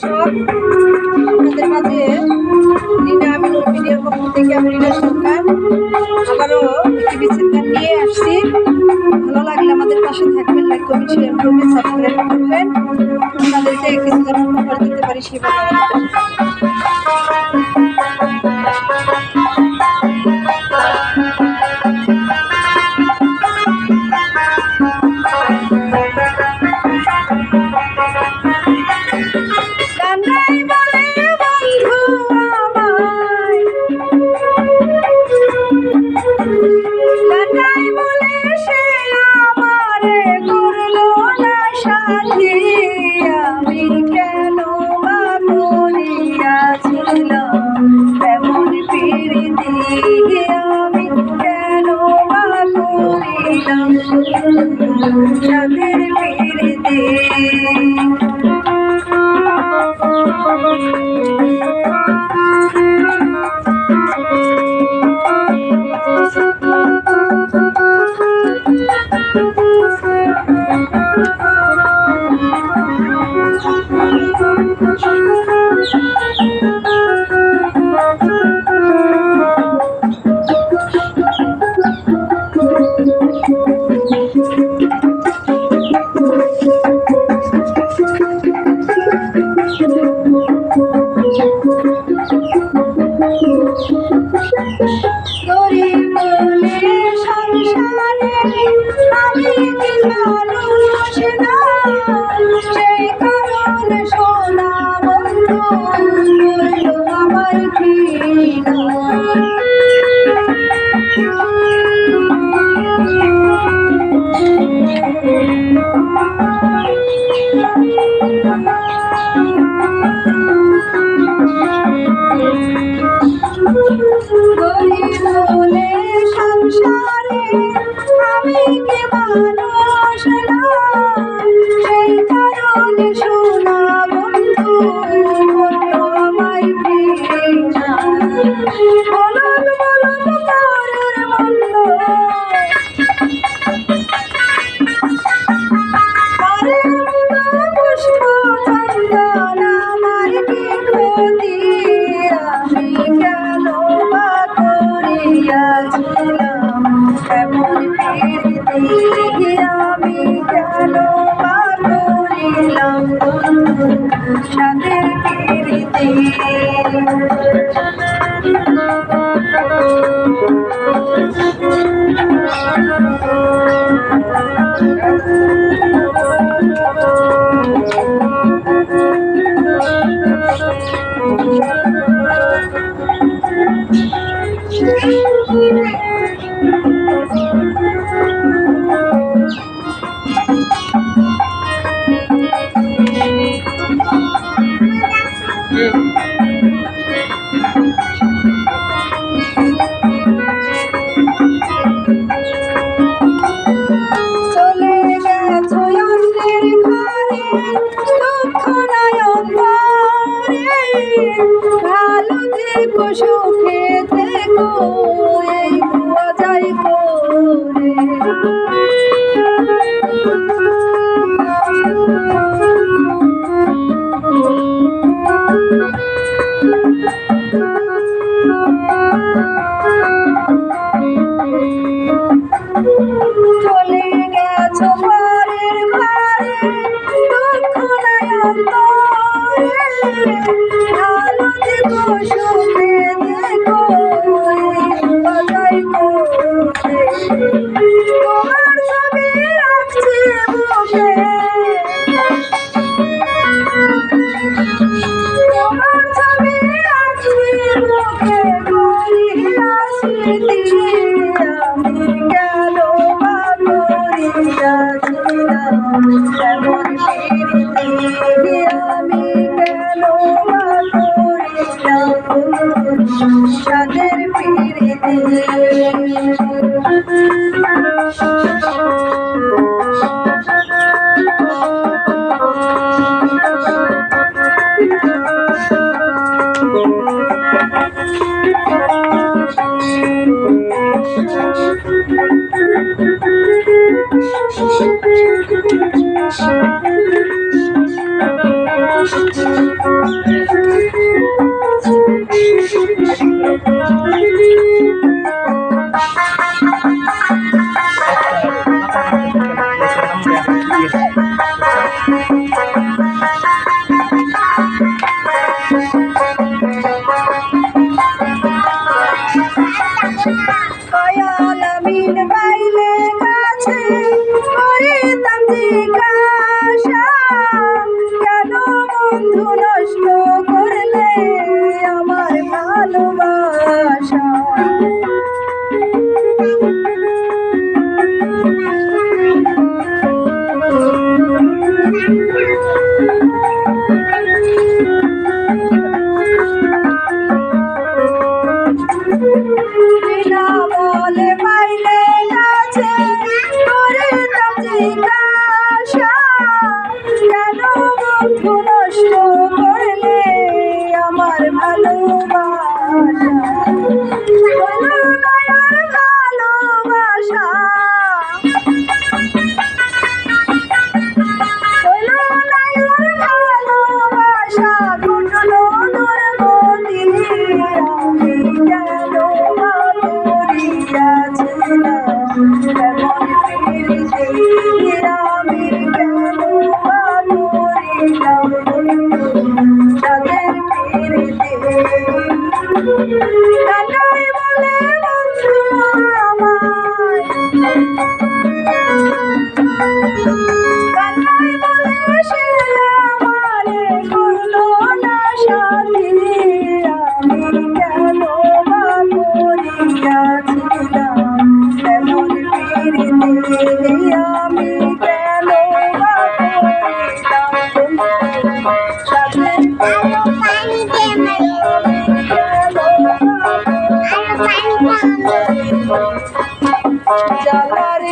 আপনাদের মাঝে রিনা আমিনুর মিডিয়ার পক্ষ থেকে আমি রিনা সরকার আবারও একটি বিচ্ছেদ গান নিয়ে আসছি। ভালো লাগলে আমাদের পাশে থাকবেন, লাইক কমেন্ট শেয়ার করবেন, সাবস্ক্রাইব করবেন। আপনাদেরকে কিছু যেন উপহার দিতে পারি সেভাবে আমাদের পাশে যাদের ফিরতে আমি কি মানুষ না, সেই কারণে সোনা বন্ধু আমায় ঘৃণা। সংসারে আমি কি মানুষ না, সেই কারণে সোনা বন্ধু আমায় ঘৃণা। বলুন বলুন পরের মন্দ, পরের মন্দ পুষ্প চন্দন আমার কি ক্ষতি, আমি কেন বা করিয়াছিলাম এমন প্রীতি, আমি কেন বা করিলাম সাদের প্রীতি। চলে গেছো অন্যের ঘরে, দুঃখ নাই অন্তরে, ভালো থেকো সুখে থেকো এই দোয়া যাই করে। চলে গেছো পরের ঘরে, দুঃখ নাই অন্তরে, ভালো থেকো সুখে থেকো বাজাই করে। তোমার ছবি রাখছি বুকে, তোমার ছবি রাখছি বুকে, করিয়া স্মৃতি আমি কেন বা করিয়াছিলাম এমন প্রীতি, আমি কেন বা করিলাম সাদের প্রীতি। কয়াল আমিন বাইলে কাছে করিতাম জিজ্ঞাসা, কেন বন্ধু নষ্ট করলে আমার ভালোবাসা। বিনা বলে বাইলে কাছে করিতাম জিজ্ঞাসা, কেন বন্ধু নষ্ট করলে আমার ভালোবাসা। হলো না আর ভালোবাসা, হলো না আর ভালোবাসা, ঘটলো দুর্গতি। আমি কেন বা করিয়াছিলাম এমন প্রীতি, আমি কেন বা করিলাম তাদের প্রীতি। কানাই বলে বন্ধু আমায়, কানাই বলে সে আমারে করলো না সাথী। আমি কেন বা করিয়াছিলাম এমন প্রীতি, আমি কেন বা করিলাম তাদের জ্বালার